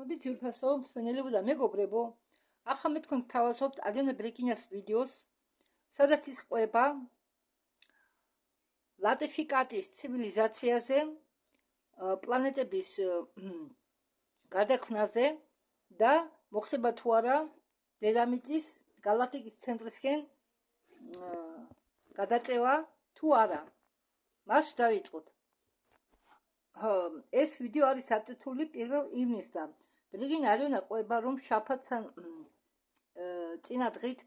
მოდით იურფასო, მსმენელებო და მეგობრებო, ახლა მე თქვენ გთავაზობთ ალიონა ბრეკინიას ვიდეოს, სადაც ის ყვება ლატიფიკატის ცივილიზაციაზე, პლანეტების გარდაქმნაზე და მოხდება თუ არა დედამიწის გალაქტიკის ცენტრისკენ გადაწევა თუ არა. მას დავიწყოთ. ეს ვიდეო არის ატვირთული 1 ივნისთან. ბრეკინია ალიონა ყვება რომ შაბათთან წინა დღით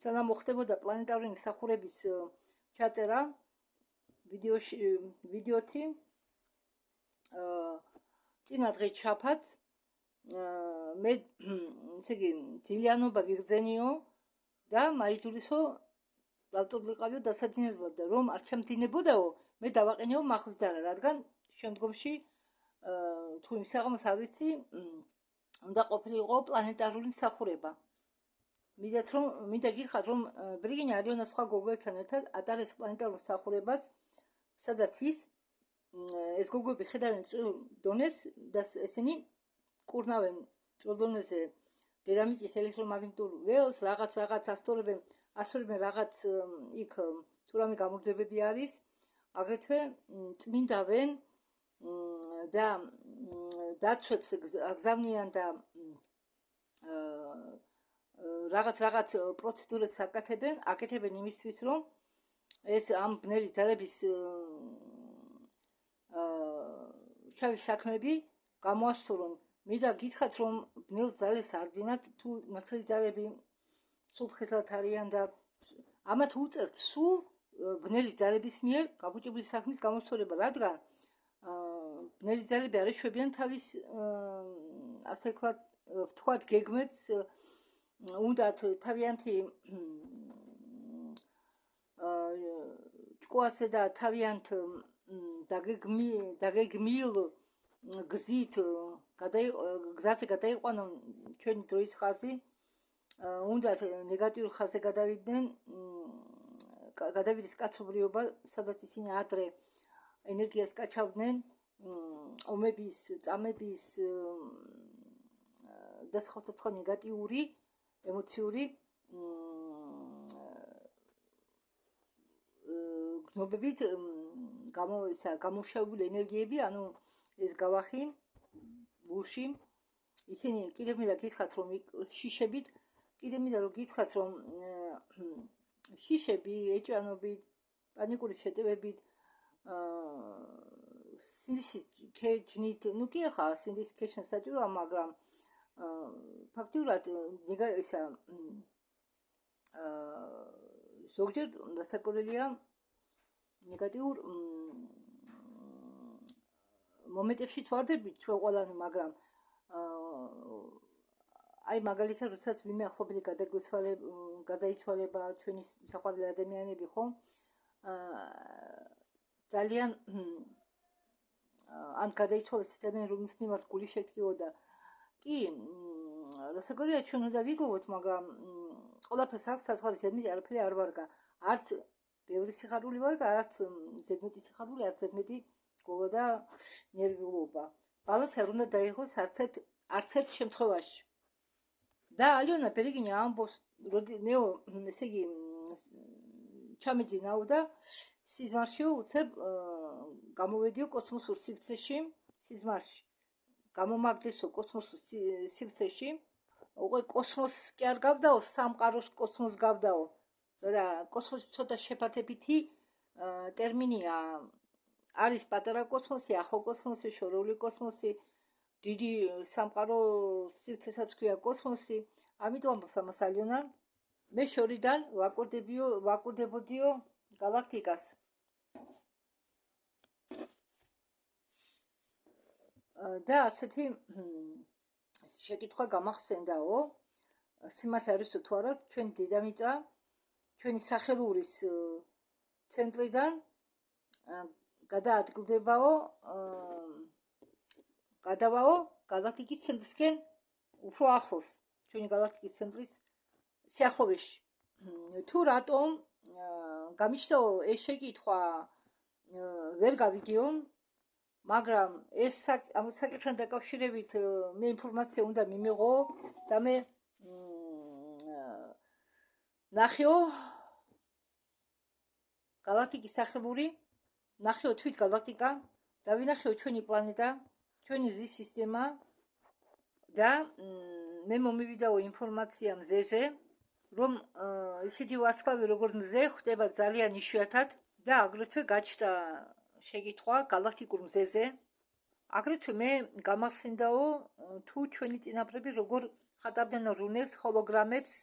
სანამ მოხდებოდა პლანეტარული მსახურების ჩაწერა ვიდეოთი წინა დღით შაბათს მე ესე იგი ძილიანობა ვიგრძენიო და მაიძულისო დავტოვიყავიო დასადინებლად და რომ არ ჩამდინებოდაო მე დავაყენეო მახვიდარა, რადგან შემდგომში თუ იმ საღამოს არ ვიცი უნდა ყოფილიყო პლანეტარული მსახურება. მინდა გითხრათ რომ ბრეკინია ალიონა სხვა გოგოებთან ერთად ატარებს პლანეტარულ მსახურებას, სადაც ეს გოგოები ხედავენ წვრილ დონეს და ესენი კურნავენ წვრილ დონეზე დედამიწის ელექტრომაგნიტურ ველს, რაღაც ასწორებენ რაღაც იქ თუ რამე გამარჯვებები არის, აგრეთვე წმინდავენ და დაცვებს აგზავნიან და რაღაც პროცედურებს აკეთებენ იმისთვის, რომ ეს ამ ბნელი ძალების შავი საქმეები გამოასწორონ. მინდა გითხრათ რომ ბნელ ძალებს არ ძინათ თუ ნათელი ძალები სულ ხესლად არიან და ამათ უწევთ სულ ბნელი ძალების მიერ გაბუჭებული საქმის გამოსწორება, რადგან ბნელი ძალები არ ეშვებიან თავის ასე ვთქვათ გეგმებს, უნდათ თავიანთი ჭკუასე და თავიანთ დაგეგმილ გზაზე გადაიყვანონ ჩვენი დროის ხაზი, უნდათ ნეგატიურ ხაზზე გადავიდეს კაცობრიობა, სადაც ისინი ადრე ენერგიას კაჩავდნენ ომების, წამების და სხვა ნეგატიური ემოციური გრძნობებით გამომშავებული ენერგიები, ანუ ეს გავახი ლურში. ისინი კიდევ მინდა გითხრათ რომ შიშებით, შიშები ეჭვანობით, პანიკური შეტევებით, სინდისის ქეჯნით, კი ახლა სინდისის ქეჯნა საჭიროა, მაგრამ ფაქტიურად ზოგჯერ დასაკურელია ნეგატიურ მომენტებში ვარდებით ჩვენ ყველანი, მაგრამ აი მაგალითად როდესაც ვინმე ახლობელი გადაიცვალება ჩვენი საყვარელი ადამიანები, ხო? ძალიან ან გადაიცვალეს ისეთები, რომლის მიმართ გული შეგდიოდა. კი, დასაკურელია ჩვენ უნდა ვიგოვოთ, მაგრამ ყველაფერს აქვს საზღვარი, ზედმეტი არაფერი არ ვარგა. არც ბევრი სიხარული ვარგა, არც ზედმეტი სიხარული, არც ზედმეტი გოლა და ნერვიულობა. ბალანსი არ უნდა დაიღოს არც ერთ შემთხვევაში. და ალიონა ბრეკინია ამბობს, მეო ესე იგი ჩამეძინაო და სიზმარშიო უცებ გამოვედიო კოსმოსურ სივრცეში, სიზმარში გამომაგდესო კოსმოსურ სივრცეში. უკვე კოსმოსს კი არ გავდაო, სამყაროს კოსმოსს გავდაო. და კოსმოსი ცოტა შეფარდებითი ტერმინია. არის პატარა კოსმოსი, ახალ კოსმოსი, შორეული კოსმოსი, დიდი სამყარო სივრცესაც ქვია კოსმოსი. ამიტომ ამბობს ამას ალიონა, მე შორიდან ვაკვირდებოდიო გალაქტიკას. და ასეთი შეკითხვა გამახსენდაო, სიმართლე არისო თუ არა, ჩვენი დედამიწა ჩვენი სახელურის ცენტრიდან გადავაო გალაქტიკის ცენტრისკენ უფრო ახლოს, ჩვენი გალაქტიკის ცენტრის სიახლოვეში. თუ რატომ გამიშთაო ეს შეკითხვა ვერ გავიგიო, მაგრამ ეს ამ საკითხთან დაკავშირებით მე ინფორმაცია უნდა მიმეღო და მე ნახეო galaktikis სახელური, ნახეო თვით galaktika და ვინახეო ჩვენი პლანეტა, ჩვენი ზის სისტემა და მე მომივიდაო ინფორმაცია მზეზე, რომ ისეთი ვარსკვლავი როგორც მზე ხდება ძალიან იშვიათად და აგრეთვე გაჩნდა შეკითხვა galaktikურ მზეზე. აგრეთვე მე გამახსენდაო თუ ჩვენი წინაპრები როგორ ხატავდნენ რუნებს, ჰოლოგრამებს,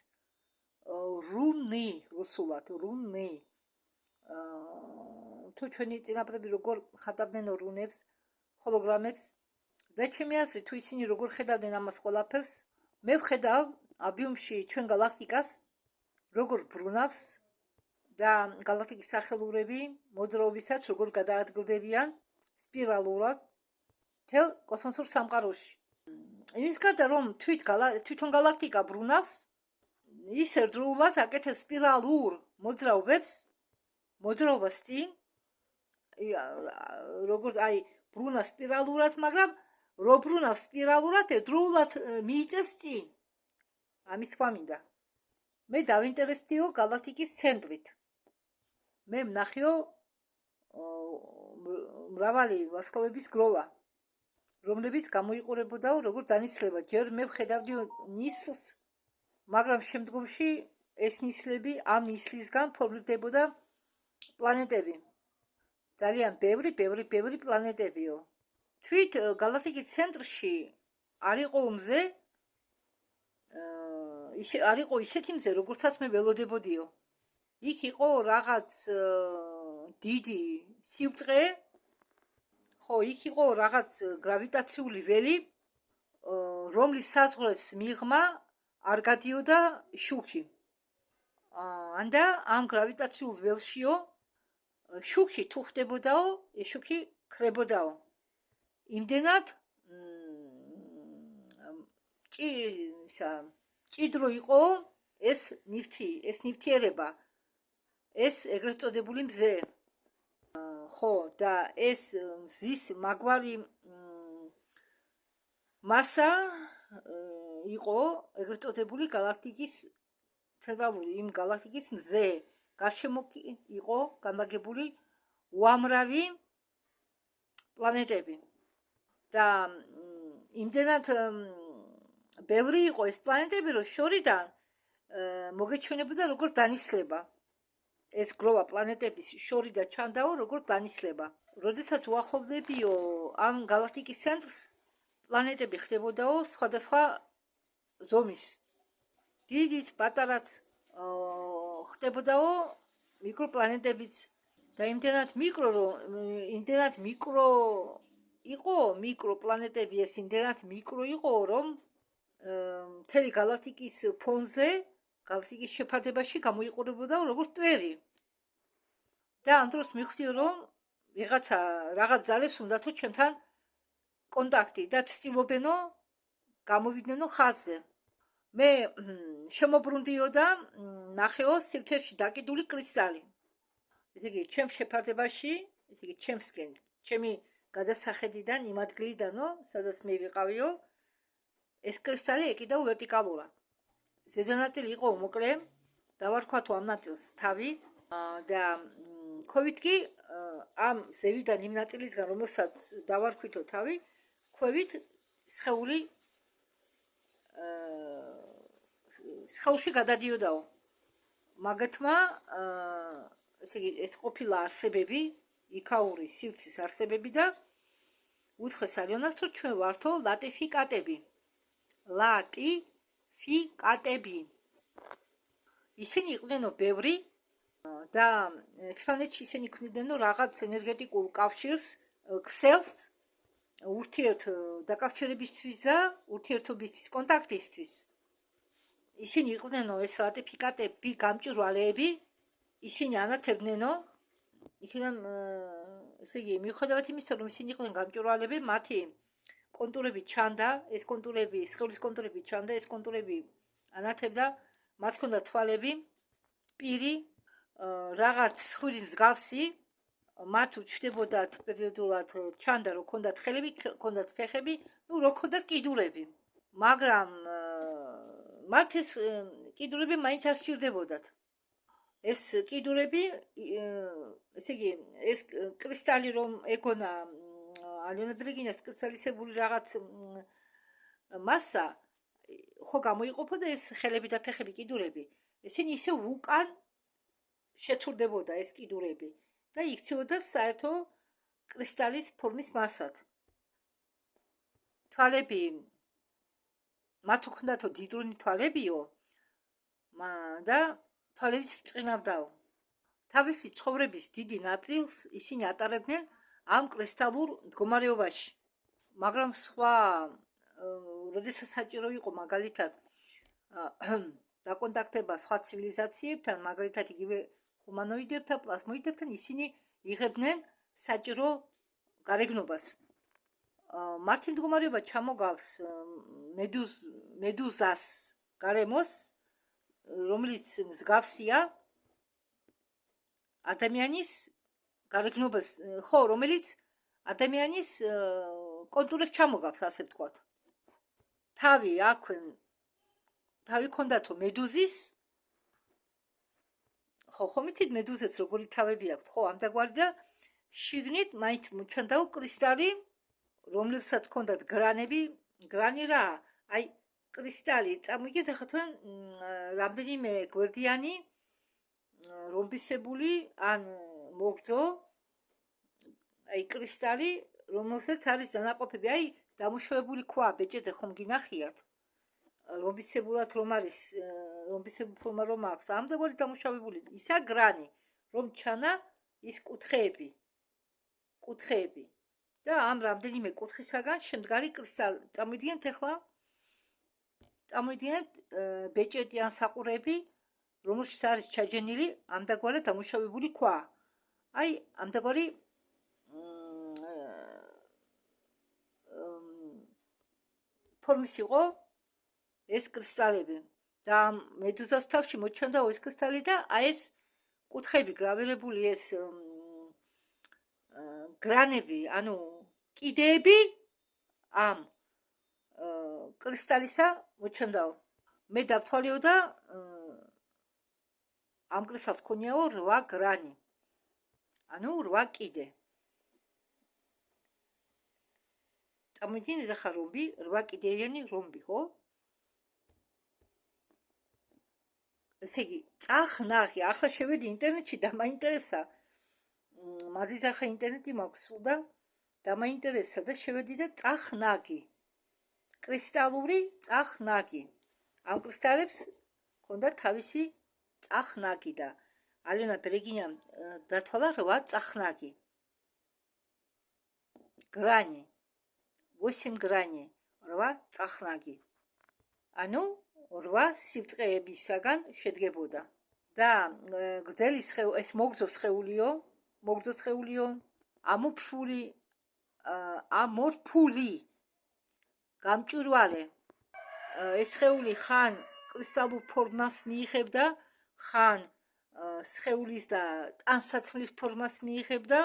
რუნი რუსულად, რუნი. თუ ჩვენი წინაპრები როგორ ხატავდნენ რუნებს, ჰოლოგრამებს და ჩემი აზრით თუ ისინი როგორ ხედავდნენ ამას ყველაფერს, მე ვხედავ აბიუმში ჩვენ galaktikas როგორ ბრუნავს და galaktikis სახელურები მოძრაობისაც როგორ გადაადგილდებიან სპირალურად თელ კოსმოსურ სამყაროში. იმის გარდა რომ თვითონ galaktika ბრუნავს, ის ერთდროულად აკეთებს სპირალურ მოძრაობებს, მოძრაობას წინ, როგორც აი ბრუნავს სპირალურად, მაგრამ რო ბრუნავს სპირალურად, ერთდროულად მიიწევს წინ. ამის თქვა მინდა. მე დავინტერესდიო galaktikis ცენტრით. მე ვნახეო მრავალი ვარსკვლავების გროვა, რომლებიც გამოიყურებოდაო როგორ განიცლება. ჯერ მე ვხედავდი ნისლს, მაგრამ შემდგომში ეს ნისლები ამ ნისლისგან ფორმირდებოდა პლანეტები. ძალიან ბევრი პლანეტებიო. თვით galaktikis ცენტრში არ იყო მზე, არ იყო ისეთი მზე, როგორცაც მე ველოდებოდიო. იქ იყო რაღაც დიდი სივრწყე, ხო, იქ იყო რაღაც გრავიტაციული ველი, რომლის საზღვრებს მიღმა არ გადიოდა შუქი. და ამ გრავიტაციულ ველშიო შუქი თუ ხდებოდაო, ეს შუქი ქრებოდაო. იმდენად ჭიდრო იყო ეს ნივთიერება, ეს ეგრეთ წოდებული მზე. ხო, და ეს მზის მაგვარი მასა იყო ეგრეთ წოდებული galaktikis ცენტრალური იმ galaktikis მზე. გარშემო იყო განლაგებული უამრავი პლანეტები. და იმდენად ბევრი იყო ეს პლანეტები, რომ შორიდან მოგეჩვენებოდა როგორ განიცლება. ეს გროვა პლანეტების შორიდან ჩანდაო როგორ განიცლება. როდესაც უახლოვდებიო ამ galaktikis ცენტრს, პლანეტები ხდებოდაო სხვადასხვა ზომის. დიდიც, პატარაც ხდებოდაო მიკროპლანეტებიც და იმდენად მიკრო იყო, მიკროპლანეტები ეს იმდენად მიკრო იყო, რომ მთელი galaktikis ფონზე, galaktikis შეფარდებაში გამოიყურებოდა როგორც ტვერი. და ამ დროს მივხვდიო, რომ რაღაც ძალებს უნდათო ჩემთან კონტაქტი და ცდილობენო გამოვიდნენ ხაზზე. მე შემოbrunდიო და ნახეო სივრცეში დაკიდული კრისტალი. ესე იგი, ჩემ შეფარდებაში, ესე იგი, ჩემსკენ, ჩემი გადასახედიდან, იმ ადგილიდანო, სადაც მე ვიყავიო, ეს კრისტალი ეკიდაო ვერტიკალურად. ზედა ნაწილი იყო მოკლე, დავარქვათო ამ ნაწილს თავი და ქვევით კი ამ ზევიდან იმ ნაწილისგან, რომელსაც დავარქვითო თავი, ქვევით სხეული სხეულში გადადიოდაო. მაგათმა ესე იგი ეს ყოფილა არსებები, იქაური სივრცის არსებები და უცხეს არიონას, რომ ჩვენ ვართო ლატიფიკატები. ლატიფიკატები. ისინი იყვნენო ბევრი და ერთმანეთში ისინი ქმნიდნენ რაღაც ენერგეტიკულ კავშირს, ქსელს ურთიერთდაკავშირებისთვის და ურთიერთობისთვის, კონტაქტისთვის. ისინი იყვნენო ეს ლატიფიკატები გამჭვირვალეები, ისინი ანათებდნენო, იქიდან ესე იგი, მიუხედავად იმისა, რომ ისინი იყვნენ გამჭვირვალეები, მათი კონტურები ჩანდა, ეს კონტურები, სხეულის კონტურები ჩანდა, ეს კონტურები ანათებდა, მათ ჰქონდა თვალები, პირი, რაღაც სხვილი მსგავსი, მათ უჩნდებოდათ პერიოდულად ჩანდა რომ ქონდათ ხელები, ქონდათ ფეხები, ну რო ქონდათ კიდურები. მაგრამ მათ ეს კიდურები მაინც არ სჭირდებოდათ. ეს კიდურები, ესე იგი, ეს კრისტალი რომ ეგონა ალენა ბრიგინას კრისტალისებული რაღაც მასა, ხო გამოიყოფოდა ეს ხელები და ფეხები, კიდურები. ესენი ისე უკან შეცურდებოდა ეს კიდურები და იქცეოდა საერთო კრისტალის ფორმის მასად. თვალები მათ უქნდათო დიდრუნი თვალებიო და თვალების ბრწყინავდაო. თავისი ცხოვრების დიდი ნაწილს ისინი ატარებდნენ ამ კრისტალურ მდგომარეობაში. მაგრამ სხვა როდესაც საჭირო იყო მაგალითად დაკონტაქტება სხვა ცივილიზაციებთან, მაგალითად იგივე ჰუმანოიდებთან, პლაზმოიდებთან, ისინი იღებდნენ საჭირო გარეგნობას. მათი მდგომარეობა ჩამოგავს მედუზას გარემოს, რომელიც მსგავსია ადამიანის გარეგნობას, ხო, რომელიც ადამიანის კონტურებს ჩამოგავს, ასე ვთქვათ. თავი ქონდათო მედუზის, ხო, ხომიცით მედუზებს როგორი თავები აქვთ, ხო, ამდაგვარი და შიგნით მაინც მოჩანდაო კრისტალი, რომლებსაც ქონდათ გრანები, გრანი რა, აი კრისტალი, წამოიგეთ ახლა თქვენ რამდენიმე გვერდიანი რომბისებული ან მოგრძო აი კრისტალი, რომელსაც არის დანაყოფები, აი დამუშავებული ქვა ბეჭედზე ხომ გინახიათ? რომბისებულად რომ არის, რომბისებური ფორმა რომ აქვს, ამდაგვარი დამუშავებული, ისა გრანი, რომ ჩანა ის კუთხეები. და ამ რამდენიმე კუთხისაგან შემდგარი კრისტალი. წამოიდგენთ ახლა, წამოიდგენთ ბეჭედი ან საყურები, რომელშიც არის ჩაჯენილი ამდაგვარი დამუშავებული ქვა. აი, ამდაგვარი ფორმის იყო ეს კრისტალები. და მედუზას თავში მოჩანდა ეს კრისტალი და აი ეს კუთხეები გრავირებული ეს გრანები, ანუ კიდეები ამ კრისტალისა მოჩანდაო. მე დავთვალიო და ამ კრისტალს ქონიაო 8 გრანი. ანუ 8 კიდე. წამოიდგინეთ ახლა რომბი, 8 კიდეიანი რომბი, ხო? ესე იგი, წახნაღი, ახლა შევედი ინტერნეტში და მაინტერესა. მაგის ახლა ინტერნეტი მაქვს სულ და დამაინტერესა და შევედი და წახნაგი. კრისტალური წახნაგი. ამ კრისტალებს ჰქონდა თავისი წახნაგი და ალენა ბრიგინამ დათვალა 8 წახნაგი. გრანი. 8 გრანი, 8 წახნაგი. ანუ 8 სიბრწყეებისაგან შედგებოდა. და გრძელი ეს მოგრძო სხეულიო, ამორფული გამჭვირვალე. ეს სხეული ხან კრისტალურ ფორმას მიიღებდა, ხან სხეულის და ტანსაცმლის ფორმას მიიღებდა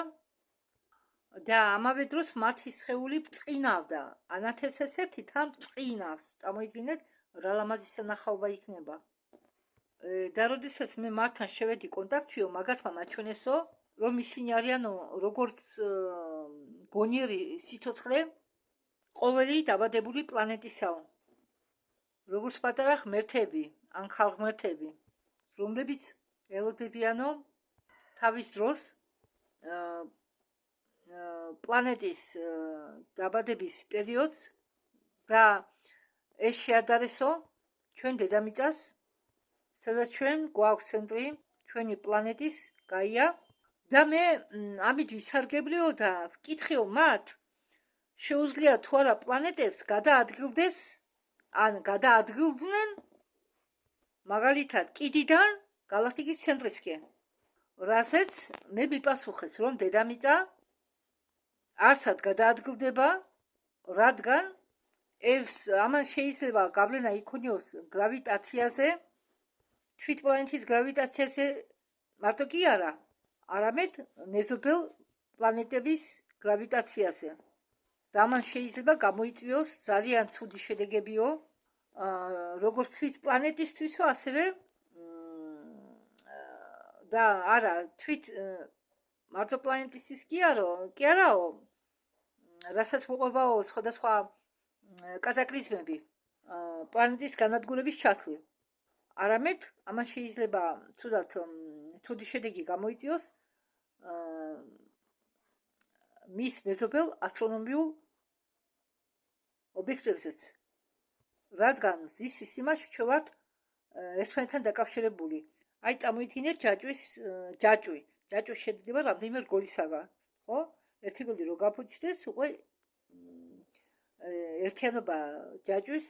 და ამავე დროს მათი სხეული ბრწყინავდა. ანათებს ესეთი თან ბრწყინავს. წამოიდგინეთ, რა ლამაზი სანახაობა იქნება. და როდესაც მე მათთან შევედი კონტაქტშიო, მაგათმა მაჩვენესო, რომ ისინი არიანო როგორც გონიერი სიცოცხლე ყოველი დაბადებული პლანეტისაო. როგორც პატარა ღმერთები, ან ქალღმერთები, რომლებიც ელოდებიანო თავის დროს პლანეტის დაბადების პერიოდს და ეს შეადარესო ჩვენ დედამიწას, სადაც ჩვენ გვაქვს ცენტრი ჩვენი პლანეტის გაია და მე ამით ვისარგებლიო და ვკითხიო მათ, შეუძლია თუ არა პლანეტებს გადაადგილდეს, ან გადაადგილდნენ მაგალითად კიდიდან გალაქტიკის ცენტრისკენ. რასაც მე მიპასუხეს, რომ დედამიწა არსად გადაადგილდება, რადგან ეს ამან შეიძლება გავლენა იქონიოს გრავიტაციაზე, თვით პლანეტის გრავიტაციაზე მარტო კი არა, არამედ მეზობელ პლანეტების გრავიტაციაზე. და მან შეიძლება გამოიწვიოს ძალიან ცუდი შედეგებიო, როგორც თვით პლანეტისთვისო, ასევე და არა, თვით მარტო პლანეტისთვის კი არაო, რასაც მოყვებაო სხვადასხვა კატაკლიზმები, პლანეტის განადგურების ჩათვლი. არამედ ამან შეიძლება ცუდი შედეგი გამოიწვიოს მის მეზობელ ასტრონომიულ ობიექტებზეც, რადგან მზის სისტემაში ჩვენ ვართ ერთმანეთთან დაკავშირებული. აი, წამოიდგინეთ ჯაჭვი შედგება რამდენიმე რგოლისაგან, ხო? ერთი რგოლი რო გაფუჭდეს, უკვე ერთიანობა ჯაჭვის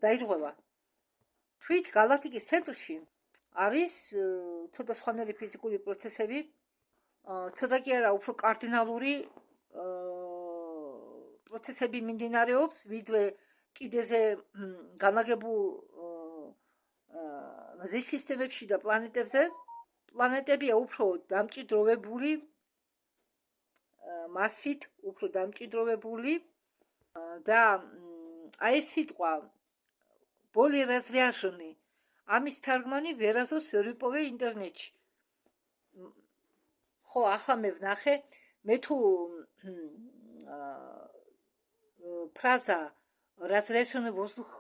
დაირღვევა. თვით გალაქტიკის ცენტრში არის ცოტა სხვანაირი ფიზიკური პროცესები, ცოტა კი არა, უფრო კარდინალური პროცესები მიმდინარეობს, ვიდრე კიდეზე განლაგებულ მზის სისტემებში და პლანეტებზე. პლანეტებია უფრო დამჭიდროვებული მასით, უფრო დამჭიდროვებული და აი ეს სიტყვა ბოლი разряженный, ამის თარგმანი ვერასდროს ვერ ვიპოვე ინტერნეტში. ხო, ახლა მე ვნახე, მე თუ ფრაზა разряженный воздух,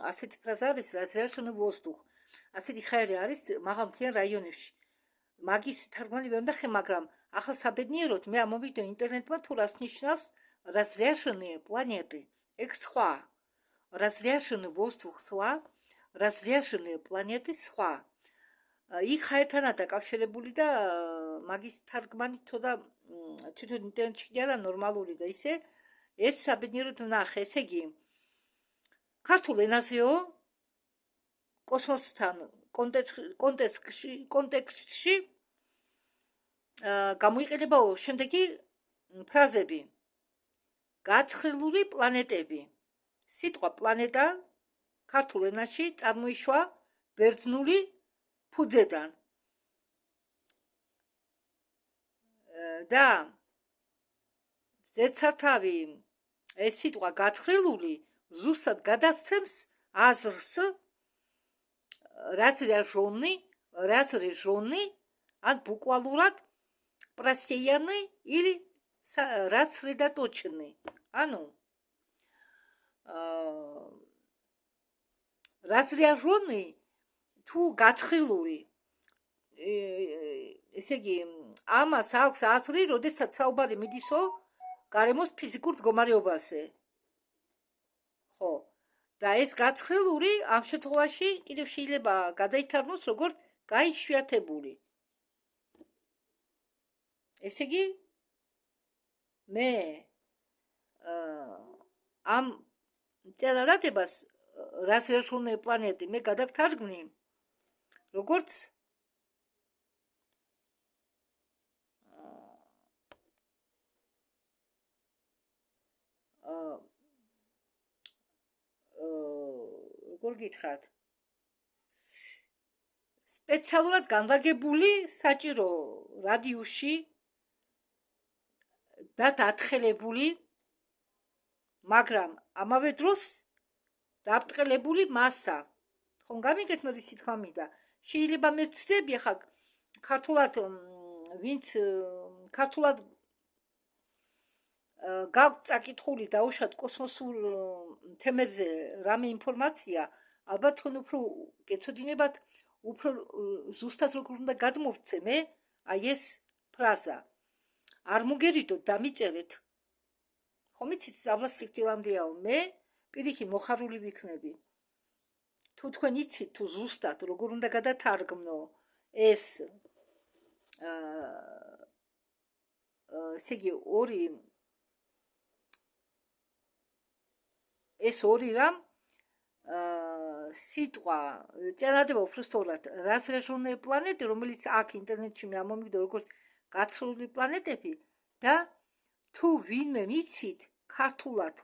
ასეთი ფრაზა არის, разряженный воздух, ასეთი ხაერი არის მაღალმთიან რაიონებში. მაგის თარგმანი ვერ ვნახე, მაგრამ ახლა საბედნიეროდ მე ამოვიდო ინტერნეტმა თუ რას ნიშნავს разряженные планеты. ეგ სხვა. разряженный воздух სხვა, разряженные планеты სხვა. იქ ხაერთანაა დაკავშირებული და მაგის თარგმანი თვითონ ინტერნეტში კი არა ნორმალური და ისე ეს საბედნიეროდ ვნახე. ესე იგი, ქართულ ენაზეო კოსმოსთან კონტექსტში გამოიყენებაო შემდეგი ფრაზები. გაცხრილური პლანეტები. სიტყვა პლანეტა ქართულ ენაში წარმოიშვა ბერძნული ფუძედან. და ზედსართავი ეს სიტყვა გაცხრილული ზუსტად გადასცემს აზრს, разряженный, ან ბუკვალურად просеянный или рассредоточенный. ანუ разряженный თუ გაცხრილური, ესე იგი, ამას აქვს აზრი, როდესაც საუბარი მიდისო გარემოს ფიზიკურ მდგომარეობაზე. ხო, და ეს გაცხრილური ამ შემთხვევაში კიდევ შეიძლება გადაითარგმნოს როგორც გაიშვიათებული. ესე იგი, მე ამ წერადებას разряженные планеты მე გადავთარგმნი როგორც როგორ გითხრათ, სპეციალურად განლაგებული საჭირო რადიუსში და დათხელებული, მაგრამ ამავე დროს დაბრტყელებული მასა. ხომ გამიგეთ მოდი სიტყვა მინდა. შეიძლება მე ვცდები ახლა ქართულად, ვინც ქართულად გაქვთ წაკითხული დაუშვათ კოსმოსურ თემებზე რამე ინფორმაცია, ალბათ თქვენ უფრო გეცოდინებათ, უფრო ზუსტად როგორ უნდა გადმოვცე მე აი ეს ფრაზა. არ მოგერიდოთ, დამიწერეთ. ხომ იცით, სწავლა სიკვდილამდეაო, მე პირიქით მოხარული ვიქნები. თუ თქვენ იცით, თუ ზუსტად როგორ უნდა გადათარგმნო ეს ესე იგი ორი რამ სიტყვა წერადება უბრალოდ разряженные планеты, რომელიც აქ ინტერნეტში მე ამომიგდო როგორც გაცხრილული პლანეტები და თუ ვინმე მიცით ქართულად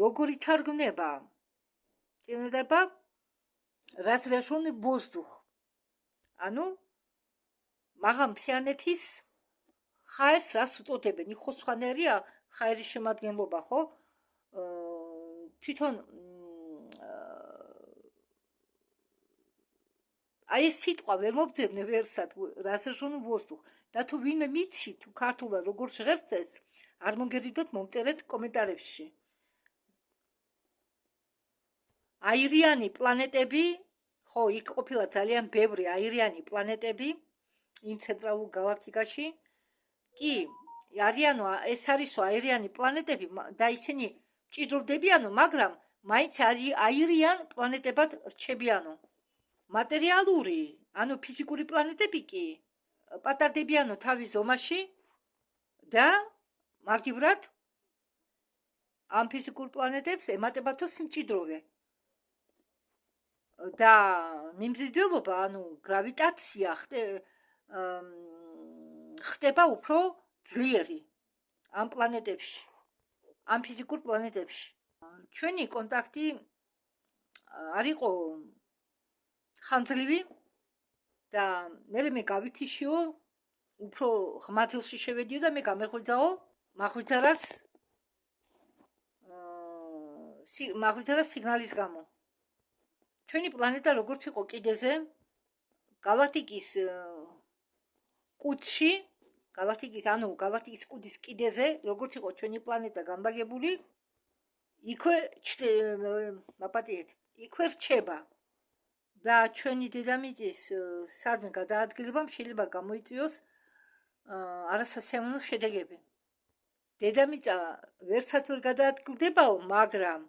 როგორ ითარგმნება წერადება разряженный воздух. ანუ მაღალმთიანეთის ხაერს რას უწოდებენ? იქ ხო სხვანაირია ხაერის შემადგენლობა, ხო? თვითონ აი ეს სიტყვა ვერ მოგძებნე ვერსად разрешённый воздух და თუ ვინმე მიცით ქართულად როგორ ჟღერს ეს არ მოგერიდოთ მომწერეთ კომენტარებში. აირიანი პლანეტები, ხო, იქ ყოფილა ძალიან ბევრი აირიანი პლანეტები იმ ცენტრალურ გალაქტიკაში. კი, არიანო, ეს არისო აირიანი პლანეტები და ისინი მჭიდროვდებიანო, მაგრამ მაინც აირიან პლანეტებად რჩებიანო. მატერიალური, ანუ ფიზიკური პლანეტები კი პატარდებიანო თავის ზომაში და მაგივრად ამ ფიზიკურ პლანეტებს ემატებათო სიმჭიდროვე. და მიმზიდველობა, ანუ გრავიტაცია ხდება უფრო ძლიერი ამ პლანეტებში, ამ ფიზიკურ პლანეტებში. ჩვენი კონტაქტი არ იყო ხანძლივი და მე გავითიშიო, უფრო ღმათილში შევედიო და მე გამეღვიძაო მაღვიძარას სიგნალის გამო. ჩვენი პლანეტა როგორც იყო კიდეზე, გალაქტიკის კუდში, გალაქტიკის კუდის კიდეზე, როგორც იყო ჩვენი პლანეტა განლაგებული, იქვე რჩება. და ჩვენი დედამიწის სადმე გადაადგილებამ შეიძლება გამოიწვიოს არასასიამოვნო შედეგები. დედამიწა ვერცად ვერ გადაადგილდებაო, მაგრამ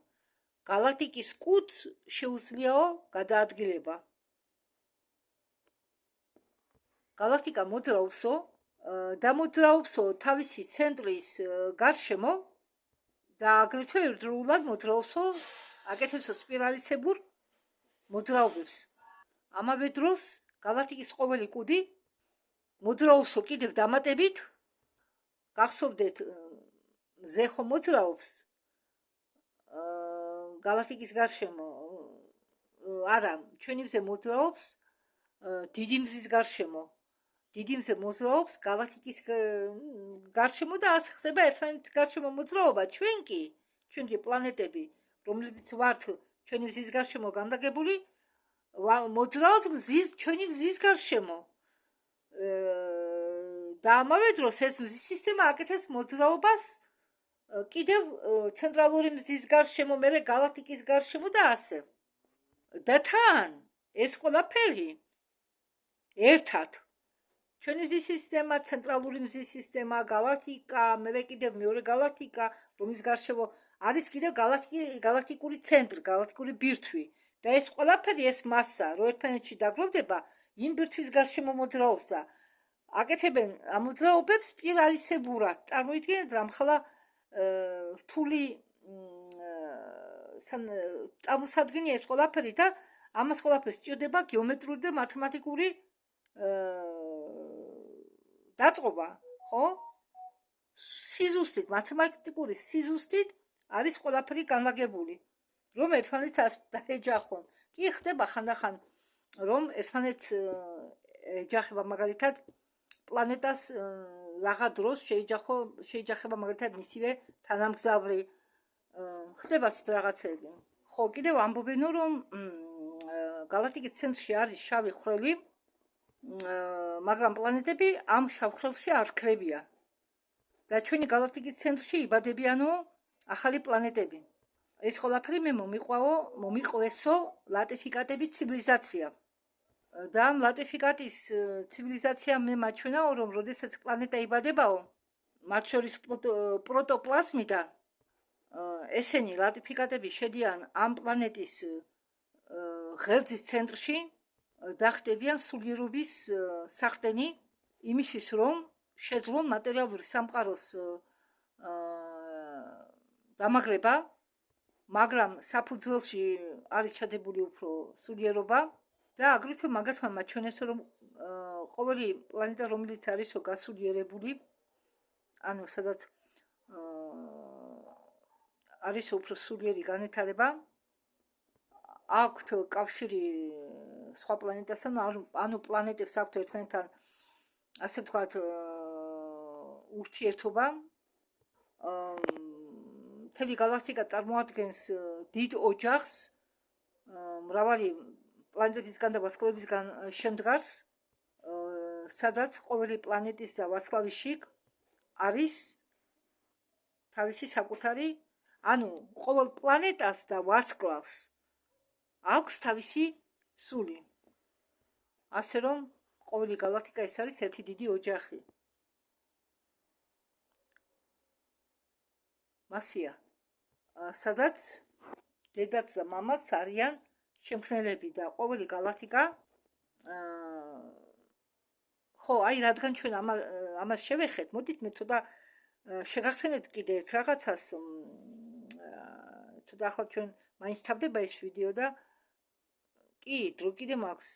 გალაქტიკის კუდს შეუძლიაო გადაადგილება. გალაქტიკა მოძრაობსო და მოძრაობსო თავისი ცენტრის გარშემო და აგრეთვე ერთდროულად მოძრაობსო, აკეთებსო სპირალისებურ მოძრაობებს. ამავე დროს გალაქტიკის ყოველი კუდი მოძრაობსო კიდევ დამატებით, გახსოვდეთ, მზე ხო მოძრაობს გალაქტიკის გარშემო, არა, ჩვენი მზე მოძრაობს დიდი მზის გარშემო. დიდი მზე მოძრაობს გალაქტიკის გარშემო და ასე ხდება ერთმანეთის გარშემო მოძრაობა. ჩვენ კი პლანეტები, რომლებიც ვართ ჩვენი მზის გარშემო განლაგებული, მოძრაობთ ჩვენი მზის გარშემო. და ამავე დროს ეს მზის სისტემა აკეთებს მოძრაობას კიდევ ცენტრალური მზის გარშემო, მერე გალაქტიკის გარშემო და ასე. და თან ეს ყველაფერი ერთად ჩვენი მზის სისტემა, ცენტრალური მზის სისტემა, გალაქტიკა, მერე კიდევ მეორე გალაქტიკა, რომლის გარშემო არის კიდევ გალაქტიკური ცენტრი, გალაქტიკური ბირთვი. და ეს ყველაფერი, ეს მასა, რო ერთმანეთში დაგროვდება, იმ ბირთვის გარშემო მოძრაობს და აკეთებენ ამ მოძრაობებს სპირალისებურად. წარმოიდგინეთ, რამხელა რთული წარმოსადგენია ეს ყველაფერი და ამას ყველაფერს სჭირდება გეომეტრიული და მათემატიკური დაწყობა, ხო? სიზუსტით, მათემატიკური სიზუსტით არის ყველაფერი განლაგებული, რომ ერთმანეთს დაეჯახონ. კი ხდება ხანდახან, რომ ერთმანეთს ეჯახება მაგალითად პლანეტას რაღა დროს შეიჯახება მაგალითად მისივე თანამგზავრი. ხდება ასეთ რაღაცები. ხო, კიდევ ამბობენო, რომ გალაქტიკის ცენტრში არის შავი ხვრელი, მაგრამ პლანეტები ამ შავ ხვრელში არ ქრებიან. და ჩვენი გალაქტიკის ცენტრში იბადებიანო ახალი პლანეტები. ეს ყველაფერი მე მომიყვესო ლატიფიკატების ცივილიზაცია. და ამ ლატიფიკატის ცივილიზაციამ მე მაჩვენაო, რომ როდესაც პლანეტა იბადებაო, მათ შორის პროტოპლაზმიდან ესენი ლატიფიკატები შედიან ამ პლანეტის ღერძის ცენტრში და ხდებიან სულიერობის სახტენი იმისთვის, რომ შეძლონ მატერიალური სამყაროს დამაგრება, მაგრამ საფუძველში არის ჩადებული უფრო სულიერობა და აგრეთვე მაგათმა მაჩვენეს, რომ ყოველი პლანეტა, რომელიც არისო გასულიერებული, ანუ სადაც არის უფრო სულიერი განვითარება, აქვთ კავშირი სხვა პლანეტასთან, ანუ პლანეტებს აქვთ ერთმანეთთან ასე ვთქვათ, ურთიერთობა. მთელი გალაქტიკა წარმოადგენს დიდ ოჯახს, მრავალი პლანეტისგან და ვარსკვლავისგან შემდგარს, სადაც ყოველი პლანეტის და ვარსკვლავის შიგ არის თავისი საკუთარი, ანუ ყოველ პლანეტას და ვარსკვლავს აქვს თავისი სული. ასე რომ ყოველი გალაქტიკა ეს არის ერთი დიდი ოჯახი. მასია, სადაც დედაც და მამაც არიან შემქმნელები და ყოველი გალაქტიკა ხო, აი რადგან ჩვენ ამას შევეხეთ, მოდით მე ცოტა შეგახსენეთ კიდე ერთ რაღაცას, ცოტა ახლა ჩვენ მაინც თავდება ეს ვიდეო და კი, დრო კიდე მაქვს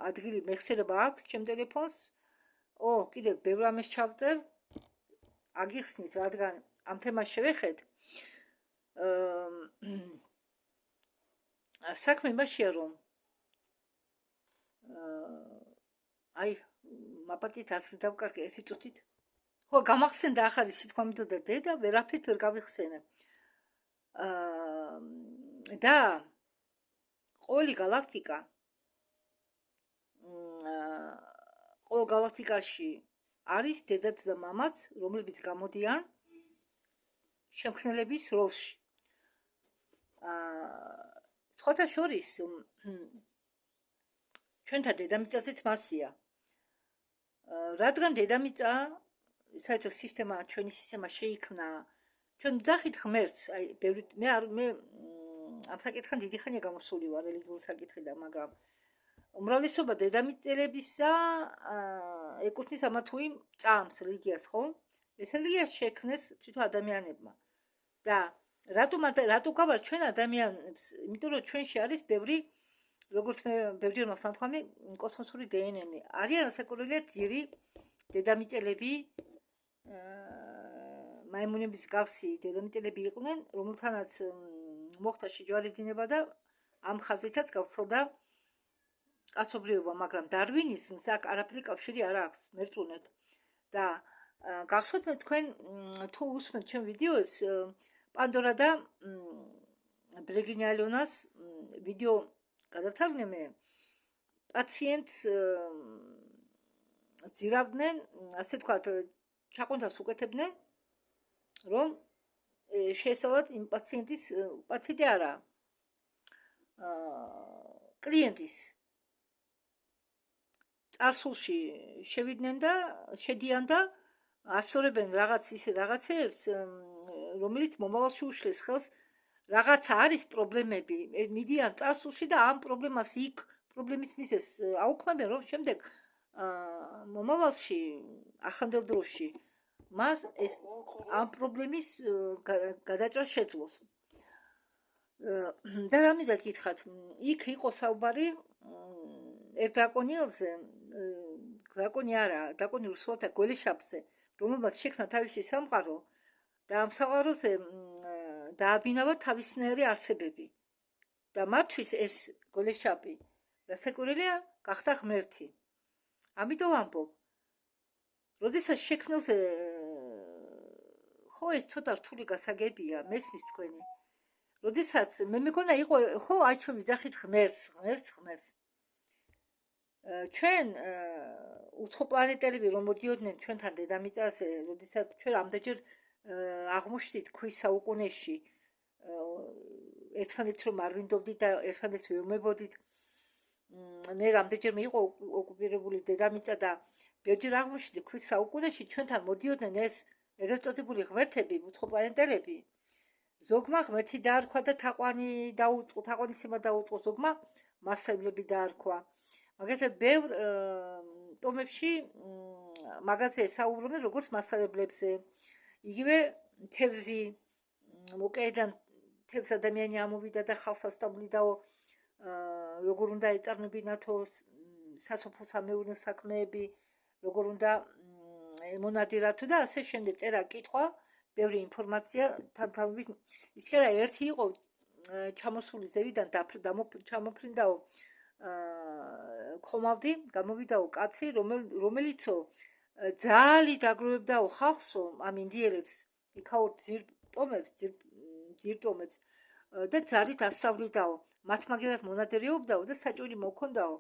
ადგილი მეხსიერება აქვს ჩემ ტელეფონს. კიდე ბევრ ამას ჩავწერ. აგიხსნით, რადგან ამ თემას შევეხეთ. საქმე იმაშია, რომ აი მაპატით ასე დავკარგე ერთი წუთით. ხო, გამახსენდა ახალი სიტყვა მითოდა დედა, ვერაფერთ ვერ გავიხსენე. და ყოველი გალაქტიკა ყოველ გალაქტიკაში არის დედაც და მამაც, რომლებიც გამოდიან შემქმნელების როლში. სხვათა შორის ჩვენთან დედამიწაზეც მასია. რადგან დედამიწა საერთო სისტემა, ჩვენი სისტემა შეიქმნა, ჩვენ ვძახით ღმერთს, აი მე ამ საკითხთან დიდი ხანია გამოსული ვარ რელიგიურ საკითხიდან, მაგრამ უმრავლესობა დედამიწელებისა ეკუთვნის ამა თუ იმ წამს რელიგიას, ხო? ეს რელიგია შექმნეს თვითონ ადამიანებმა. და რატო გავარ ჩვენ ადამიანებს? იმიტომ რომ ჩვენში არის ბევრი, როგორც მე ბევრჯერ მახსოვთქვამი, კოსმოსური დნმ. არიან ასაკურველია ძირი დედამიწელები, მაიმუნების გავსი დედამიწელები იყვნენ, რომელთანაც მოხდა შეჯვარედინება და ამ ხაზითაც გავრცელდა კაცობრიობა, მაგრამ დარვინიზმს აქ არაფერი კავშირი არ აქვს მერწმუნედ. და გახსოვთ მე თქვენ თუ უსმენთ ჩემ ვიდეოებს, პანდორა და ბრეგინალიონას ვიდეო გადავთარგმნე მე, პაციენტს ძირავდნენ, ასე ვთქვათ, ჩაყუნთავს უკეთებდნენ, რომ შეესწავლათ იმ პაციენტის, პაციენტი არა, კლიენტის წარსულში შევიდნენ და შედიან და ასწორებენ რაღაც ისე რაღაცებს, რომელიც მომავალში უშლის ხელს, რაღაცა არის პრობლემები, მიდიან წარსულში და ამ პრობლემას იქ პრობლემის მიზეზს აუქმებენ, რომ შემდეგ მომავალში ახლანდელ დროში მას ეს ამ პრობლემის გადაჭრა შეძლოს. და რა მინდა გითხრათ, იქ იყო საუბარი ერთ დრაკონილზე, დრაკონი არა, დრაკონიურ სულათა გველეშაპზე, რომელმაც შექმნა თავისი სამყარო და ამ სამყაროზე დააბინავა თავისნაირი არსებები. და მათთვის ეს გველეშაპი დასაკვირველია გახდა ღმერთი. ამიტომ ამბობ, როდესაც შექმნილზე ხო ეს ცოტა რთული გასაგებია, მესმის თქვენი. როდესაც მე მეგონა იყო, ხო, აი ჩვენ ვიძახით ღმერთს. ჩვენ უცხო პლანეტელები რომ მოდიოდნენ ჩვენთან დედამიწაზე, როდესაც ჩვენ ამდენჯერ აღმოჩნდით ქვის საუკუნეში, ერთმანეთს რომ არ ვინდობდით და ერთმანეთს ვეუბნებოდით. მე რამდენჯერ იყო ოკუპირებული დედამიწა და ბევრჯერ აღმოჩნდი ქვის საუკუნეში ჩვენთან მოდიოდნენ ეს ეგრეთ წოდებული ღმერთები, უცხო პლანეტელები. ზოგმა ღმერთი დაარქვა და თაყვანი დაუწყო, თაყვანისება დაუწყო, ზოგმა მასწავლებლები დაარქვა. მაგალითად, ბევრ ტომებში მაგაზე საუბრობენ როგორც მასწავლებლებზე. იგივე თევზი, მოკედან თევზ ადამიანი ამოვიდა და ხალხს ასწავლიდაო, როგორ უნდა ეწარმოებინათო სასოფლო-სამეურნეო საქმეები, როგორ უნდა ემონადირათო და ასე შემდეგ. წერა კითხვა, ბევრი ინფორმაცია თანთანობით. ისე რა ერთი იყო ჩამოსული ზევიდან ჩამოფრინდაო ხომავდი, გამოვიდაო კაცი, რომელიცო ძალი დაგროვებდაო ხალხსო, ამ ინდიელებს, იქაურ ძირტომებს და ძალით ასწავლიდაო, მათ მაგერად მონადირეობდაო და საჭირი მოქონდაო,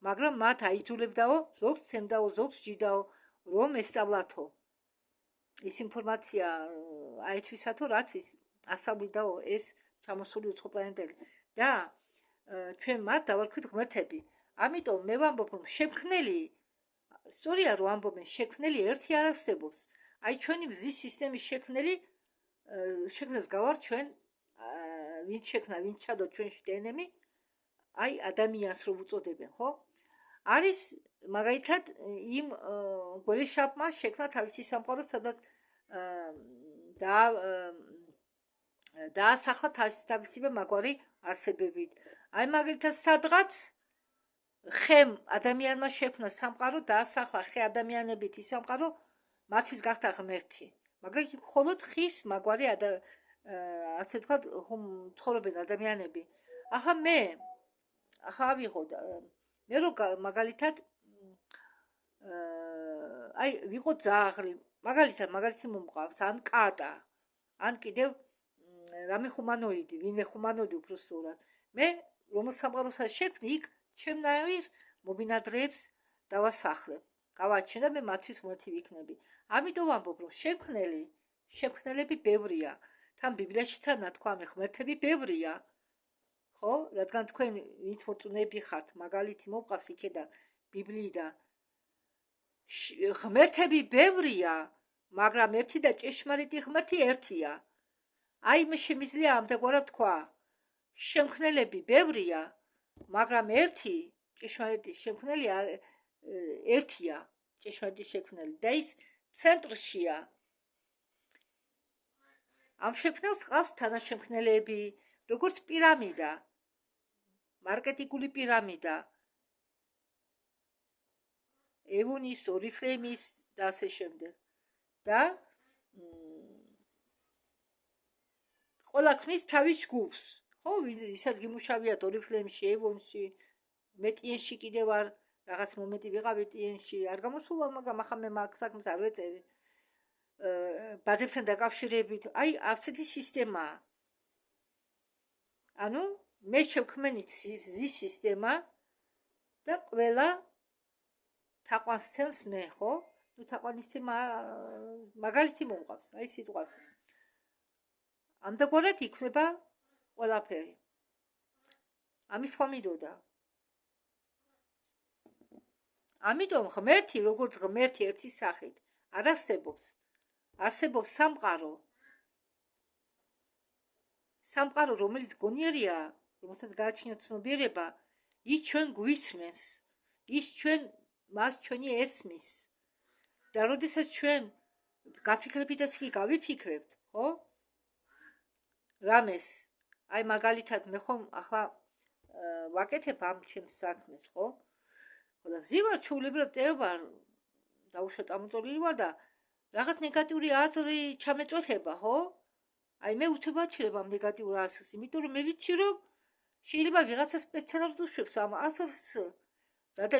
მაგრამ მათ აიძულებდაო, ზოგს ცემდაო, ზოგს ჯიდაო, რომ ესწავლათო. ის ინფორმაცია აითვისათო, რაც ის ასწავლიდაო ეს ჩამოსული უცხოპლანეტელი და ჩვენ მათ დავარქვით ღმერთები. ამიტომ მე ვამბობ, რომ შექმნელი, სწორია რომ ამბობენ, შექმნელი ერთი არ არსებობს. აი ჩვენი მზის სისტემის შექმნას გავარ ჩვენ, ვინც შექმნა, ვინც ჩადო ჩვენში დნმ, აი ადამიანს რომ უწოდებენ, ხო? არის მაგალითად იმ გველეშაპმა შექმნა თავისი სამყარო, სადაც დაასახლა თავისივე მაგვარი არსებებით. აი მაგალითად სადღაც ხემ ადამიანმა შექმნა სამყარო, დაასახლა ხე ადამიანებით ის სამყარო, მათთვის გახდა ღმერთი. მაგრამ მხოლოდ ხის მაგვარი ასე ვთქვათ, ცხოვრობენ ადამიანები. ახლა ავიღოთ, მე რო მაგალითად აი ვიყო ძაღლი, მაგალითი მომყავს, ან კატა, ან კიდევ რამე ხუმანოიდი, ვინმე ხუმანოიდი უფრო სწორად. მე რომ სამყაროსაც შექმნი, იქ ჩემნაირ მობინადრეებს დავასახლებ. გავაჩენ და მე მათთვის ღმერთი ვიქნები. ამიტომ ვამბობ, რომ შექმნელები ბევრია. თან ბიბლიაშიცაა ნათქვამი, ღმერთები ბევრია. ხო, რადგან თქვენ ვინც მოწუნეები ხართ, მაგალითი მომყავს იქედან ბიბლიიდან. ღმერთები ბევრია, მაგრამ ერთი და ჭეშმარიტი ღმერთი ერთია. აი მე შემიძლია ამდაგვარად თქვა, შემქმნელები ბევრია, მაგრამ ერთი ჭეშმარიტი შემქმნელი ერთია, ჭეშმარიტი შემქმნელი და ის ცენტრშია. ამ შექმნელს ყავს თანაშემქმნელები, როგორც პირამიდა, მარკეტინგული პირამიდა, ევონის, ორიფლეიმის და ასე შემდეგ. და ყველა ქმნის თავის ჯგუფს, ხო, ვისაც გიმუშავიათ ორიფლეიმში, ევონში, მე ტიენში კიდევ არ რაღაც მომენტი ვიყავი ტიენში, არ გამოსულა, მაგრამ ახლა მე მაგ საქმეს არ ვეწევი. ბადებთან დაკავშირებით, აი ასეთი სისტემაა. ანუ მე შევქმნით ზის სისტემა და ყველა თაყვანს ცემს მე, ხო? ნუ თაყვანის თემა მაგალითი მომყავს, აი სიტყვაზე. ამდაგვარად იქმნება ყველაფერი. ამის თქმა მინდოდა. ამიტომ ღმერთი, როგორც ღმერთი ერთი სახით, არ არსებობს. არსებობს სამყარო, რომელიც გონიერია, რომელსაც გააჩნია ცნობიერება, ის ჩვენ გვისმენს, მას ჩვენი ესმის. და როდესაც ჩვენ გაფიქრებითაც კი გავიფიქრებთ, ხო? რამეს, აი მაგალითად მე ხომ ახლა ვაკეთებ ამ ჩემს საქმეს, ხო? და ვზივარ ჩვეულებრივად წევარ, დაუშვათ ამოწოლილი ვარ და რაღაც ნეგატიური აზრი ჩამეწოთება, ხო? აი მე უცებ ვაჩერებ ამ ნეგატიურ აზრს, იმიტომ რომ მე ვიცი რომ შეიძლება ვიღაცა სპეციალურად უშვებს ამ აზრს, რათა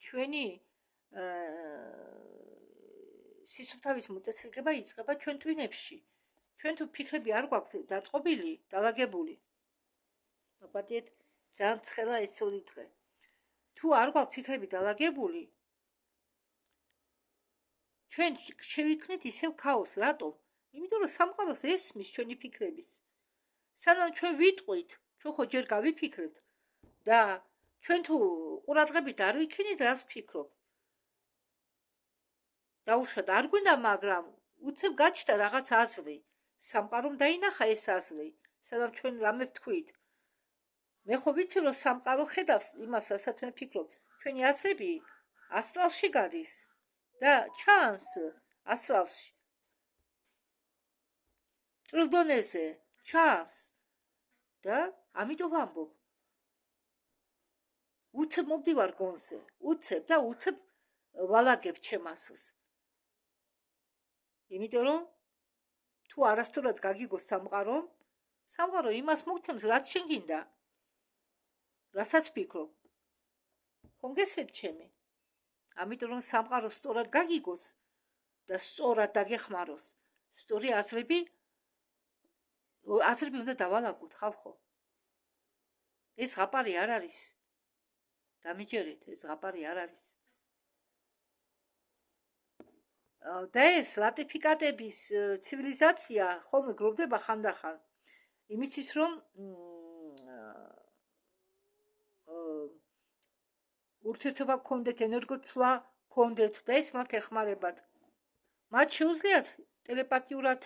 ჩვენი სისუფთავის მოწესრიგება იწყება ჩვენ ტვინებში. ჩვენ თუ ფიქრები არ გვაქვს დაწყობილი, დალაგებული. მოგპატიეთ, ძალიან ცხელა ეცოდი დღე. თუ არ გვაქვს ფიქრები დალაგებული, ჩვენ შევიქნით ისევ ქაოსს, რატომ? იმიტომ რომ სამყაროს ესმის ჩვენი ფიქრების. სანამ ჩვენ ვიტყვით, ჩვენ ხო ჯერ გავიფიქრებთ და ჩვენ თუ ყურადღებით არ ვიქნით, რას ვფიქრობთ? დაუშვათ არ გვინდა, მაგრამ უცებ გაჩნდა რაღაც აზრი. სამყარომ დაინახა ეს აზრი, სანამ ჩვენ რამე ვთქვით. მე ხო ვიცი რომ სამყარო ხედავს იმას, რასაც მე ვფიქრობ. ჩვენი აზრები ასტრალში გადის და ჩანს ასტრალში. წრუდონეზე ჩანს და ამიტომ ვამბობ. უცებ მომდივარ გონზე, უცებ და უცებ ვალაგებ ჩემ აზრს. იმიტომ რომ თუ არასწორად გაგიგო სამყარო იმას მოგცემს, რაც შენ გინდა. რასაც ფიქრობ. ხომ გესეთ ჩემი? ამიტომ რომ სამყარო სწორად გაგიგოს და სწორად დაგეხმაროს, სწორი აზრები უნდა დავალაგოთ, ხავ? ეს ზღაპარი არ არის. დამიჯერეთ, ეს ზღაპარი არ არის. და ეს ლატიფიკატების ცივილიზაცია ხოლმე გროვდება ხანდახან. იმისთვის რომ ურთიერთობა გქონდეთ, ენერგოცვლა გქონდეთ და ეს მათ ეხმარებათ. მათ შეუძლიათ ტელეპათიურად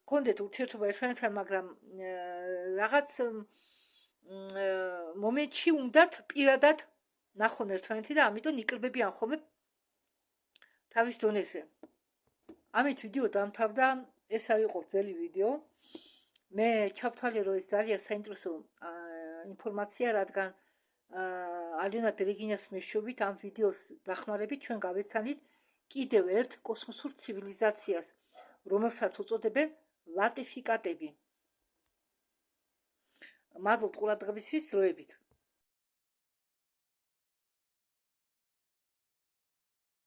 გქონდეთ ურთიერთობა ერთმანეთთან, მაგრამ რაღაც მომენტში უნდათ პირადად ნახონ ერთმანეთი და ამიტომ იკრიბებიან ხოლმე თავის დონეზე. ამით ვიდეო დამთავრდა. ეს არ იყო ძველი ვიდეო. მე ჩავთვალე, რომ ეს ძალიან საინტერესო ინფორმაცია, რადგან ალენა ბერეგინას მეშვეობით ამ ვიდეოს დახმარებით ჩვენ გავეცანით კიდევ ერთ კოსმოსურ ცივილიზაციას, რომელსაც უწოდებენ ლატიფიკატები. მადლობთ ყურადღებისთვის, დროებით.